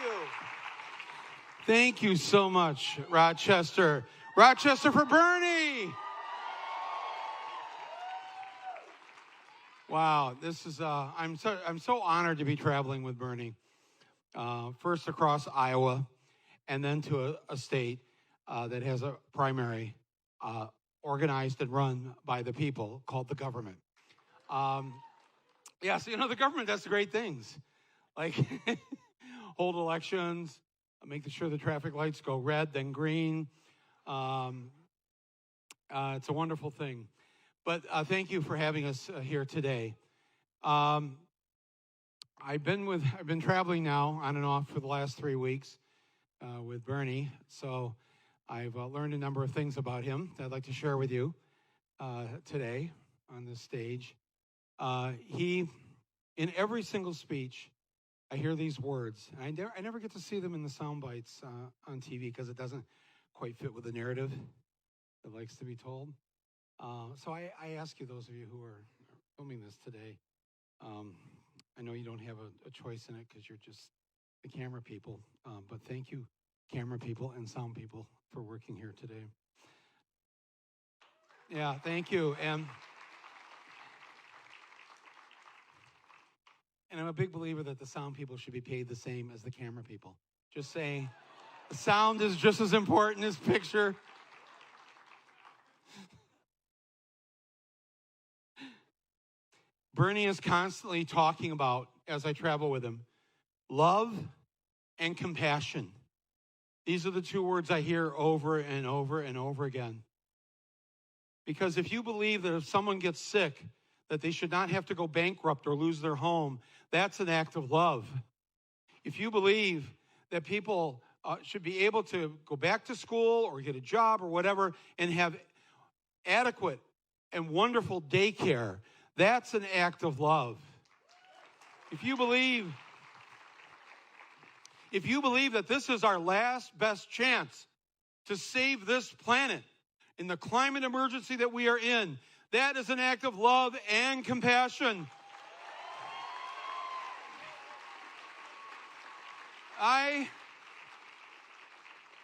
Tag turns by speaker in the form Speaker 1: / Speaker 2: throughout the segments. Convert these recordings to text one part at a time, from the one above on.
Speaker 1: you. Thank you so much, Rochester. Rochester for Bernie. Wow, this is I'm so honored to be traveling with Bernie. First across Iowa, and then to a state that has a primary organized and run by the people called the government. Yeah, so the government does great things, like hold elections, make sure the traffic lights go red, then green. It's a wonderful thing. But thank you for having us here today. I've been traveling now on and off for the last 3 weeks with Bernie, so I've learned a number of things about him that I'd like to share with you today on this stage. He, in every single speech, I hear these words. I never get to see them in the sound bites on TV because it doesn't quite fit with the narrative that likes to be told. So I ask you, those of you who are filming this today, I know you don't have a choice in it because you're just the camera people, but thank you, camera people and sound people, for working here today. Yeah, thank you. And I'm a big believer that the sound people should be paid the same as the camera people. Just saying, the sound is just as important as picture. Bernie is constantly talking about, as I travel with him, love and compassion. These are the two words I hear over and over and over again. Because if you believe that if someone gets sick, that they should not have to go bankrupt or lose their home, that's an act of love. If you believe that people should be able to go back to school or get a job or whatever and have adequate and wonderful daycare, that's an act of love. If you believe that this is our last best chance to save this planet in the climate emergency that we are in, that is an act of love and compassion. I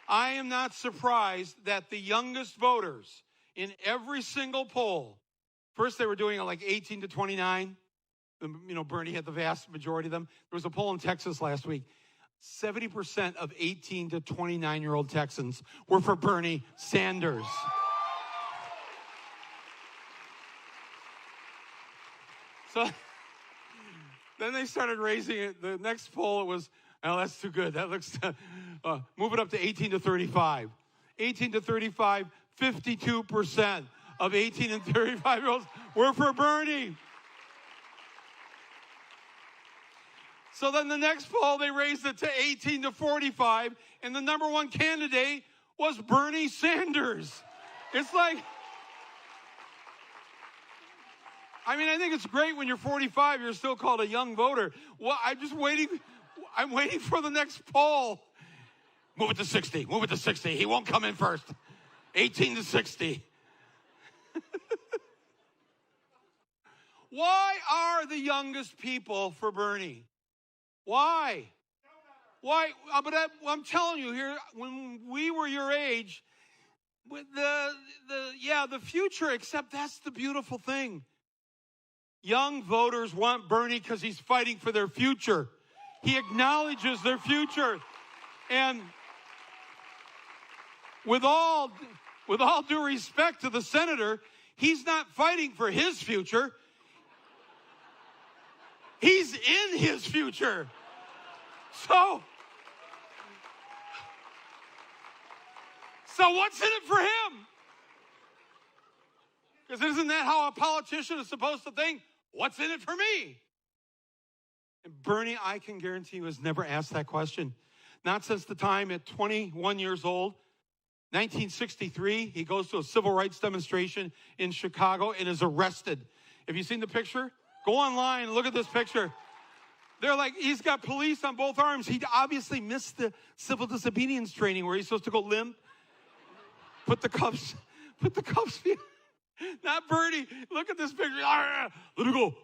Speaker 1: am not surprised that the youngest voters in every single poll, first they were doing it like 18 to 29. Bernie had the vast majority of them. There was a poll in Texas last week. 70% of 18 to 29-year-old Texans were for Bernie Sanders. So then they started raising it. The next poll, it was, oh, that's too good. That looks, move it up to 18 to 35. 18 to 35, 52% of 18 and 35-year-olds were for Bernie. So then the next poll, they raised it to 18 to 45, and the number one candidate was Bernie Sanders. It's like, I think it's great when you're 45, you're still called a young voter. Well, I'm waiting for the next poll. Move it to 60, move it to 60. He won't come in first. 18 to 60. Why are the youngest people for Bernie? Why? But I'm telling you here, when we were your age, with the future, except that's the beautiful thing. Young voters want Bernie because he's fighting for their future. He acknowledges their future. And with all due respect to the senator, he's not fighting for his future. He's in his future. So what's in it for him? Because isn't that how a politician is supposed to think? What's in it for me? And Bernie, I can guarantee you, has never asked that question. Not since the time at 21 years old, 1963, he goes to a civil rights demonstration in Chicago and is arrested. Have you seen the picture? Go online and look at this picture. They're like, he's got police on both arms. He obviously missed the civil disobedience training where he's supposed to go limp. Put the cuffs behind. Not Bernie. Look at this picture. Let me go.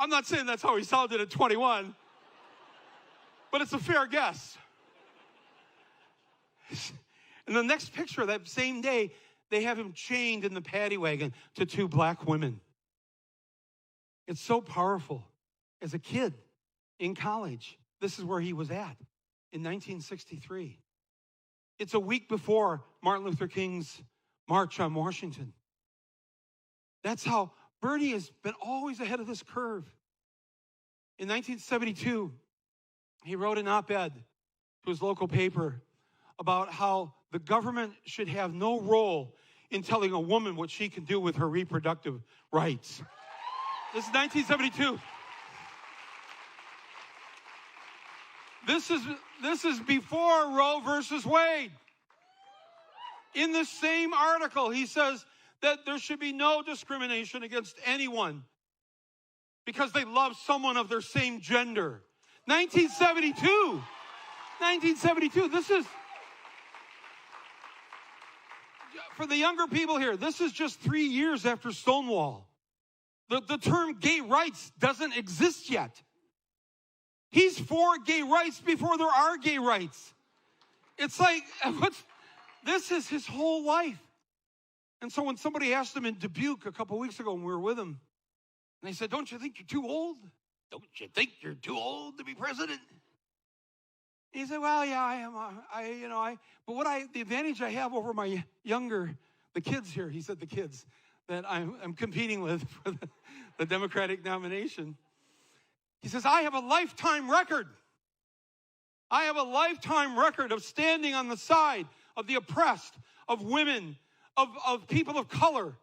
Speaker 1: I'm not saying that's how he sounded at 21, but it's a fair guess. And the next picture, that same day, they have him chained in the paddy wagon to two black women. It's so powerful. As a kid in college, this is where he was at in 1963. It's a week before Martin Luther King's March on Washington. That's how Bernie has been always ahead of this curve. In 1972, he wrote an op-ed to his local paper about how the government should have no role in telling a woman what she can do with her reproductive rights. This is 1972. This is before Roe versus Wade. In this same article, he says that there should be no discrimination against anyone because they love someone of their same gender. 1972. 1972. This is, for the younger people here, this is just 3 years after Stonewall. The term gay rights doesn't exist yet. He's for gay rights before there are gay rights. It's like, this is his whole life. And so when somebody asked him in Dubuque a couple weeks ago when we were with him, and they said, don't you think you're too old? Don't you think you're too old to be president? And he said, well, yeah, I am. But the advantage I have over my the kids here, he said the kids, that I'm competing with for the Democratic nomination. He says, I have a lifetime record. I have a lifetime record of standing on the side of the oppressed, of women, of people of color.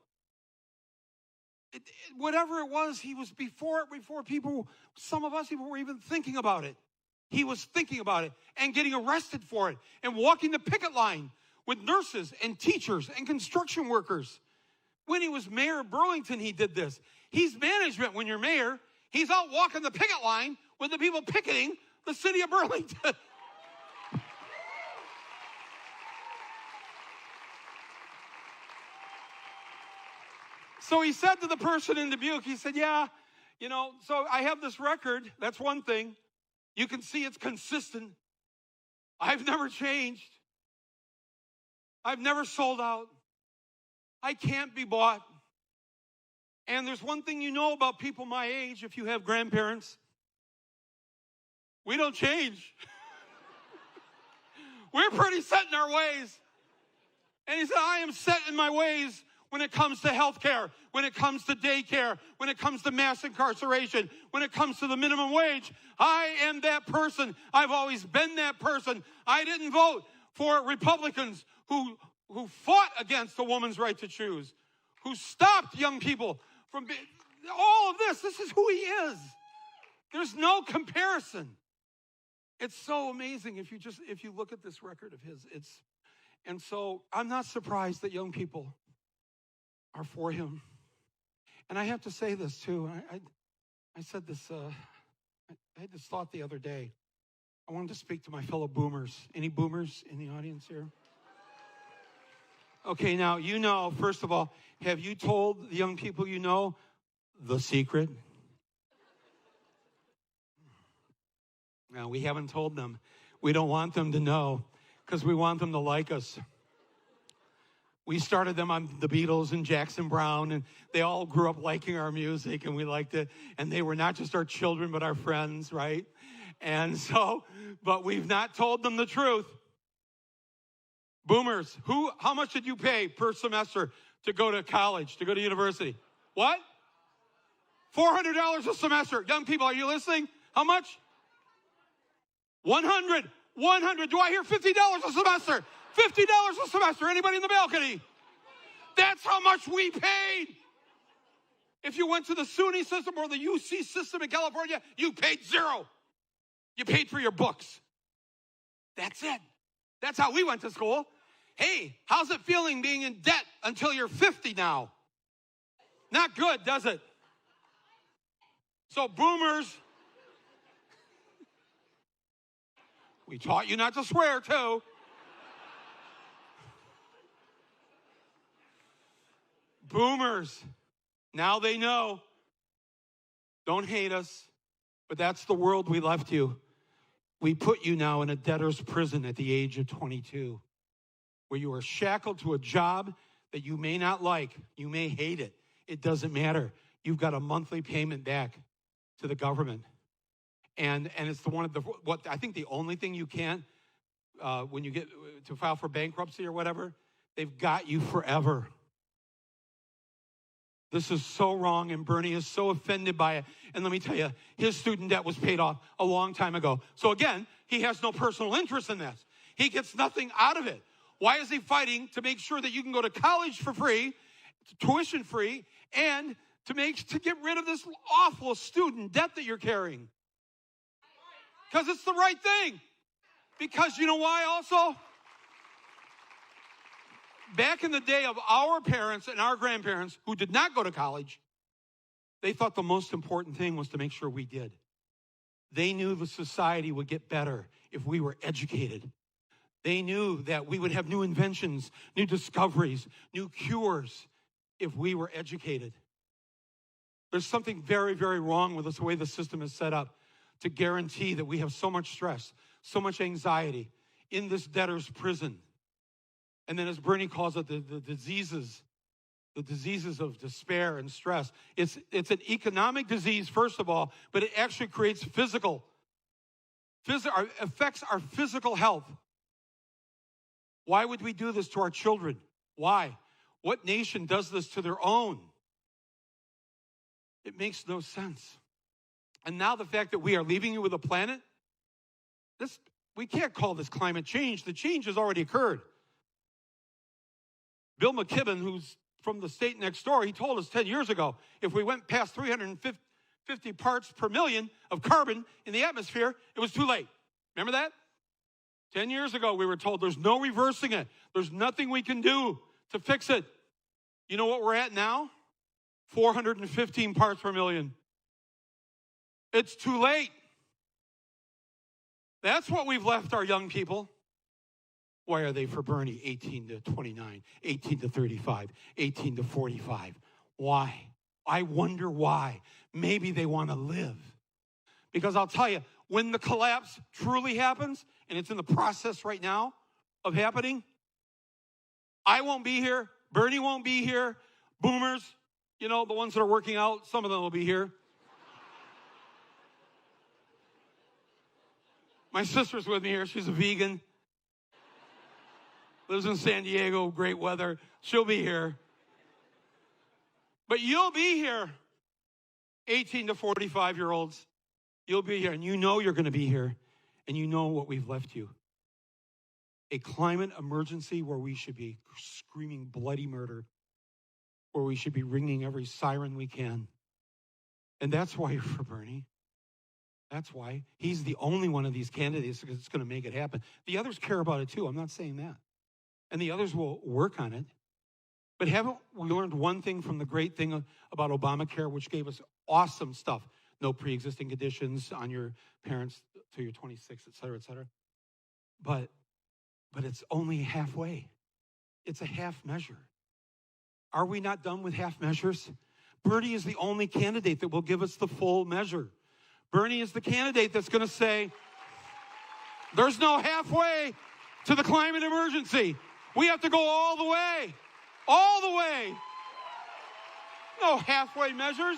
Speaker 1: Whatever it was, he was before people, some of us even were even thinking about it. He was thinking about it and getting arrested for it and walking the picket line with nurses and teachers and construction workers. When he was mayor of Burlington, he did this. He's management when you're mayor. He's out walking the picket line with the people picketing the city of Burlington. So he said to the person in Dubuque, he said, yeah, so I have this record. That's one thing. You can see it's consistent. I've never changed. I've never sold out. I can't be bought. And there's one thing you know about people my age, if you have grandparents. We don't change. We're pretty set in our ways. And he said, I am set in my ways when it comes to health care, when it comes to daycare, when it comes to mass incarceration, when it comes to the minimum wage. I am that person. I've always been that person. I didn't vote for Republicans who fought against a woman's right to choose, who stopped young people from being, all of this. This is who he is. There's no comparison. It's so amazing if you look at this record of his. And so I'm not surprised that young people are for him. And I have to say this too. I said this, I had this thought the other day. I wanted to speak to my fellow boomers. Any boomers in the audience here? Okay, now, first of all, have you told the young people you know the secret? No, we haven't told them. We don't want them to know because we want them to like us. We started them on the Beatles and Jackson Browne, and they all grew up liking our music, and we liked it. And they were not just our children, but our friends, right? And so, but we've not told them the truth. Boomers, how much did you pay per semester to go to college, to go to university? What? $400 a semester. Young people, are you listening? How much? 100. 100. Do I hear $50 a semester? $50 a semester. Anybody in the balcony? That's how much we paid. If you went to the SUNY system or the UC system in California, you paid zero. You paid for your books. That's it. That's how we went to school. Hey, how's it feeling being in debt until you're 50 now? Not good, does it? So boomers, we taught you not to swear too. Boomers, now they know. Don't hate us, but that's the world we left you. We put you now in a debtor's prison at the age of 22, where you are shackled to a job that you may not like. You may hate it. It doesn't matter. You've got a monthly payment back to the government. And it's what I think the only thing you can't, when you get to file for bankruptcy or whatever, they've got you forever. This is so wrong, and Bernie is so offended by it. And let me tell you, his student debt was paid off a long time ago. So again, he has no personal interest in this. He gets nothing out of it. Why is he fighting to make sure that you can go to college for free, tuition free, and to get rid of this awful student debt that you're carrying? Because it's the right thing. Because you know why also? Back in the day of our parents and our grandparents who did not go to college, they thought the most important thing was to make sure we did. They knew the society would get better if we were educated. They knew that we would have new inventions, new discoveries, new cures if we were educated. There's something very, very wrong with the way the system is set up to guarantee that we have so much stress, so much anxiety in this debtor's prison. And then as Bernie calls it, the diseases of despair and stress. It's an economic disease, first of all, but it actually creates affects our physical health. Why would we do this to our children? Why? What nation does this to their own? It makes no sense. And now the fact that we are leaving you with a planet, we can't call this climate change. The change has already occurred. Bill McKibben, who's from the state next door, he told us 10 years ago, if we went past 350 parts per million of carbon in the atmosphere, it was too late. Remember that? 10 years ago, we were told there's no reversing it. There's nothing we can do to fix it. You know what we're at now? 415 parts per million. It's too late. That's what we've left our young people. Why are they for Bernie 18 to 29, 18 to 35, 18 to 45? Why? I wonder why. Maybe they want to live. Because I'll tell you, when the collapse truly happens, and it's in the process right now of happening, I won't be here. Bernie won't be here. Boomers, the ones that are working out, some of them will be here. My sister's with me here. She's a vegan. Lives in San Diego, great weather. She'll be here. But you'll be here, 18 to 45-year-olds. You'll be here, and you know you're going to be here, and you know what we've left you. A climate emergency where we should be screaming bloody murder, where we should be ringing every siren we can. And that's why you're for Bernie. That's why. He's the only one of these candidates that's going to make it happen. The others care about it too. I'm not saying that. And the others will work on it. But haven't we learned one thing from the great thing about Obamacare, which gave us awesome stuff? No pre-existing conditions on your parents till you're 26, et cetera, et cetera. But it's only halfway. It's a half measure. Are we not done with half measures? Bernie is the only candidate that will give us the full measure. Bernie is the candidate that's going to say, there's no halfway to the climate emergency. We have to go all the way. All the way. No halfway measures.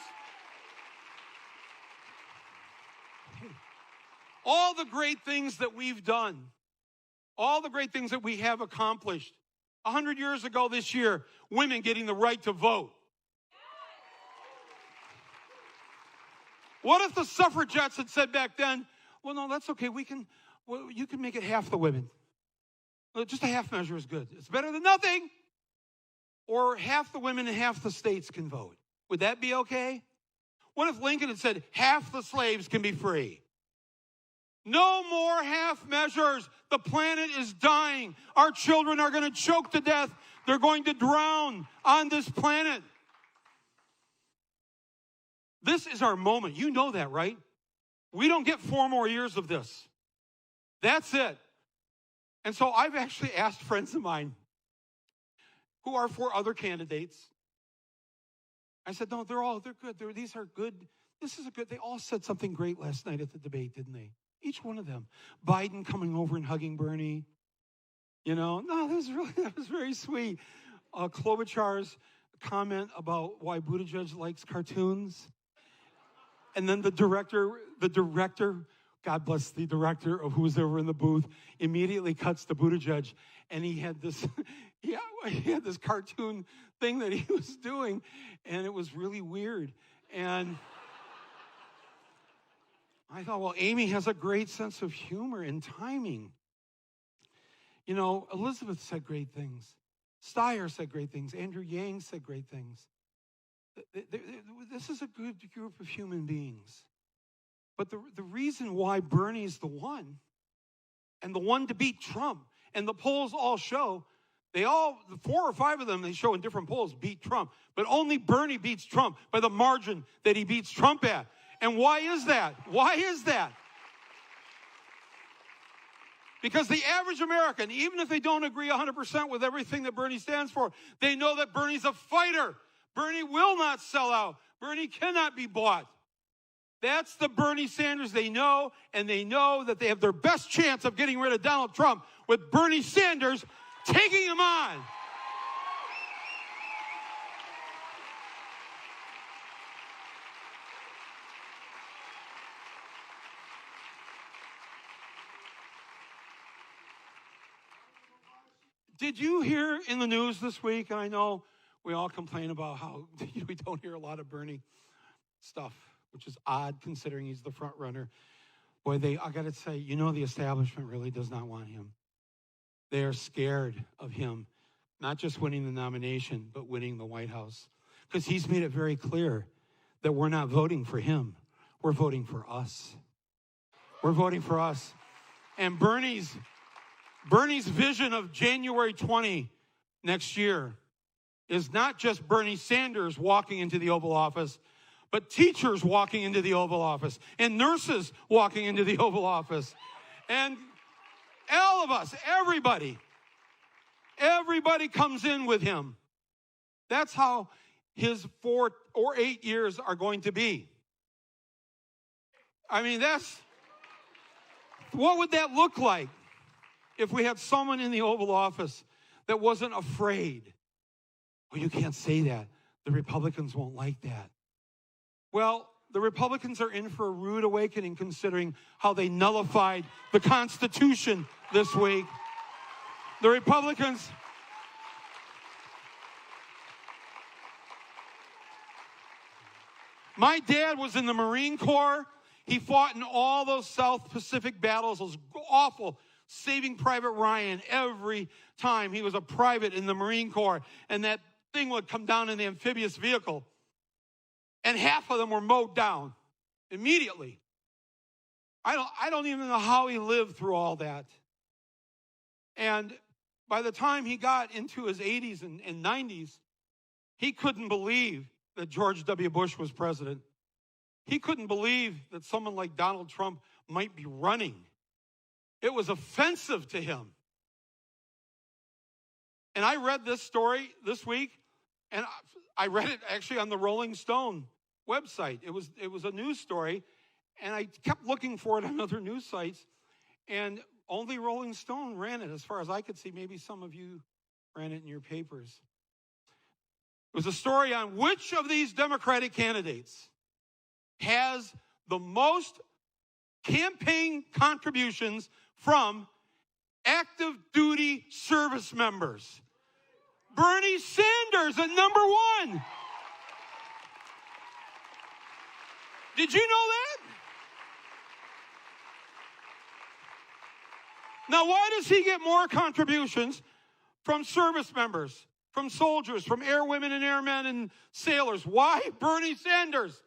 Speaker 1: All the great things that we've done, all the great things that we have accomplished. 100 years ago this year, women getting the right to vote. What if the suffragettes had said back then, well, no, that's okay. You can make it half the women. Well, just a half measure is good. It's better than nothing. Or half the women and half the states can vote. Would that be okay? What if Lincoln had said half the slaves can be free? No more half measures. The planet is dying. Our children are going to choke to death. They're going to drown on this planet. This is our moment. You know that, right? We don't get 4 more years of this. That's it. And so I've actually asked friends of mine who are for other candidates. I said, no, they're good. These are good. They all said something great last night at the debate, didn't they? Each one of them. Biden coming over and hugging Bernie. No, that was very sweet. Klobuchar's comment about why Buttigieg likes cartoons. And then the director, God bless the director who was over in the booth, immediately cuts to Buttigieg, and he had this, he had this cartoon thing that he was doing, and it was really weird. And I thought, well, Amy has a great sense of humor and timing. Elizabeth said great things. Steyer said great things. Andrew Yang said great things. This is a good group of human beings. But the reason why Bernie's the one, and the one to beat Trump, and the polls all show, the 4 or 5 of them, they show in different polls, beat Trump. But only Bernie beats Trump by the margin that he beats Trump at. And why is that? Why is that? Because the average American, even if they don't agree 100% with everything that Bernie stands for, they know that Bernie's a fighter. Bernie will not sell out. Bernie cannot be bought. That's the Bernie Sanders they know, and they know that they have their best chance of getting rid of Donald Trump with Bernie Sanders taking him on. Did you hear in the news this week, and I know we all complain about how we don't hear a lot of Bernie stuff, which is odd considering he's the front runner. Boy, I got to say, the establishment really does not want him. They are scared of him, not just winning the nomination, but winning the White House. Because he's made it very clear that we're not voting for him. We're voting for us. We're voting for us. And Bernie's vision of January 20 next year is not just Bernie Sanders walking into the Oval Office, but teachers walking into the Oval Office, and nurses walking into the Oval Office, and all of us, everybody comes in with him. That's how his 4 or 8 years are going to be. I mean, what would that look like if we had someone in the Oval Office that wasn't afraid? Well, you can't say that. The Republicans won't like that. Well, the Republicans are in for a rude awakening considering how they nullified the Constitution this week. The Republicans... My dad was in the Marine Corps. He fought in all those South Pacific battles, those awful Saving Private Ryan every time. He was a private in the Marine Corps, and that thing would come down in the amphibious vehicle, and half of them were mowed down immediately. I don't even know how he lived through all that. And by the time he got into his 80s and 90s, he couldn't believe that George W. Bush was president. He couldn't believe that someone like Donald Trump might be running. It was offensive to him. And I read this story this week, and I read it actually on the Rolling Stone website. It was a news story, and I kept looking for it on other news sites, and only Rolling Stone ran it as far as I could see. Maybe some of you ran it in your papers. It was a story on which of these Democratic candidates has the most campaign contributions from active duty service members. Bernie Sanders at number 1. Did you know that? Now, why does he get more contributions from service members, from soldiers, from airwomen and airmen and sailors? Why Bernie Sanders?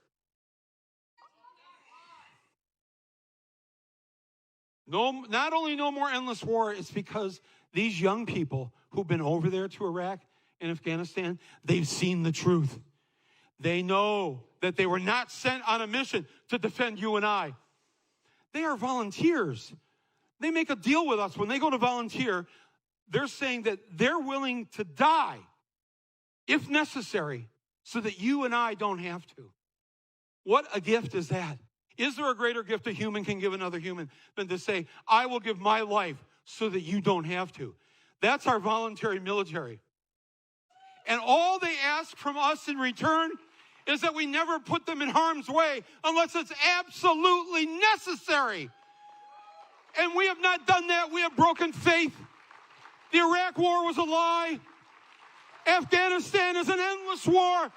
Speaker 1: No, not only no more endless war, it's because these young people who've been over there to Iraq and Afghanistan, they've seen the truth. They know that they were not sent on a mission to defend you and I. They are volunteers. They make a deal with us. When they go to volunteer, they're saying that they're willing to die, if necessary, so that you and I don't have to. What a gift is that? Is there a greater gift a human can give another human than to say, I will give my life so that you don't have to? That's our voluntary military. And all they ask from us in return is that we never put them in harm's way unless it's absolutely necessary. And we have not done that. We have broken faith. The Iraq War was a lie. Afghanistan is an endless war.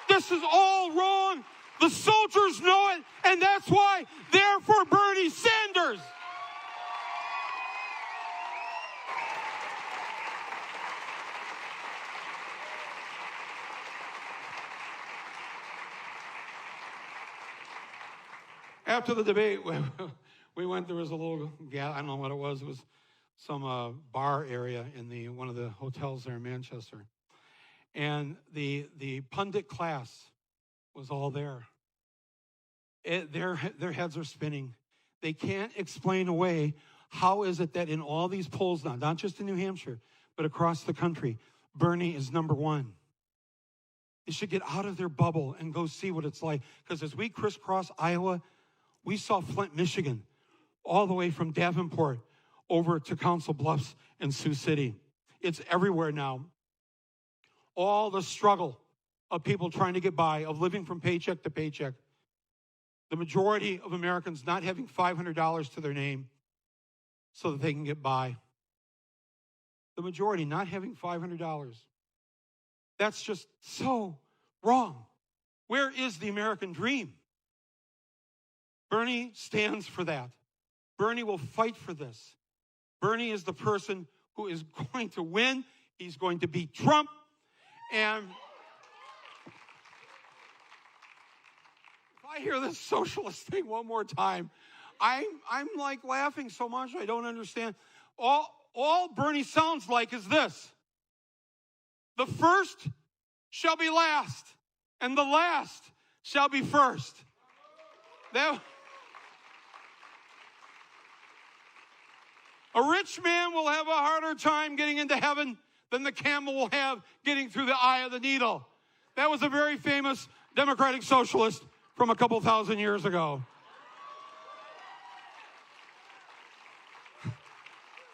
Speaker 1: This is all wrong. The soldiers know it, and that's why they're for Bernie Sanders. After the debate, we went, there was a little, I don't know what it was some bar area in one of the hotels there in Manchester. And the pundit class was all there. Their heads are spinning. They can't explain away how is it that in all these polls now, not just in New Hampshire, but across the country, Bernie is number one. They should get out of their bubble and go see what it's like. Because as we crisscross Iowa, we saw Flint, Michigan, all the way from Davenport over to Council Bluffs and Sioux City. It's everywhere now. All the struggle of people trying to get by, of living from paycheck to paycheck. The majority of Americans not having $500 to their name so that they can get by. The majority not having $500. That's just so wrong. Where is the American dream? Bernie stands for that. Bernie will fight for this. Bernie is the person who is going to win. He's going to beat Trump. And if I hear this socialist thing one more time, I'm like laughing so much I don't understand. All Bernie sounds like is this: the first shall be last, and the last shall be first. A rich man will have a harder time getting into heaven than the camel will have getting through the eye of the needle. That was a very famous democratic socialist from a couple thousand years ago.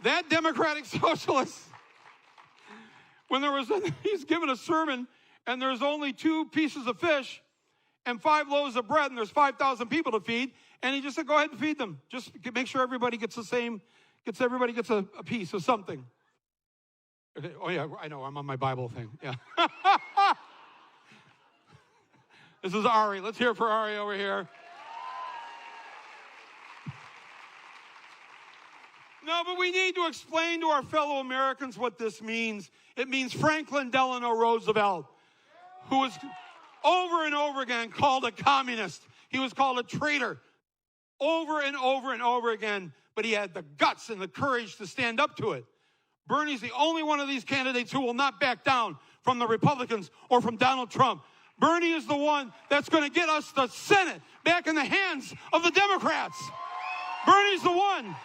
Speaker 1: That democratic socialist, when he's given a sermon and there's only 2 pieces of fish and 5 loaves of bread and there's 5,000 people to feed, and he just said, go ahead and feed them. Just make sure everybody gets everybody gets a piece of something. Okay. Oh yeah, I know, I'm on my Bible thing, yeah. This is Ari. Let's hear it for Ari over here. No, but we need to explain to our fellow Americans what this means. It means Franklin Delano Roosevelt, who was over and over again called a communist. He was called a traitor over and over and over again, but he had the guts and the courage to stand up to it. Bernie's the only one of these candidates who will not back down from the Republicans or from Donald Trump. Bernie is the one that's going to get us the Senate back in the hands of the Democrats. Bernie's the one.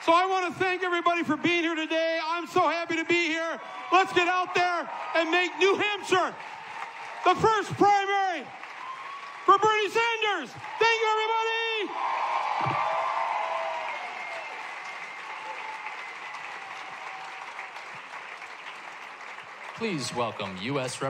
Speaker 1: So I want to thank everybody for being here today. I'm so happy to be here. Let's get out there and make New Hampshire the first primary for Bernie Sanders. Thank you, everybody.
Speaker 2: Please welcome U.S. Representative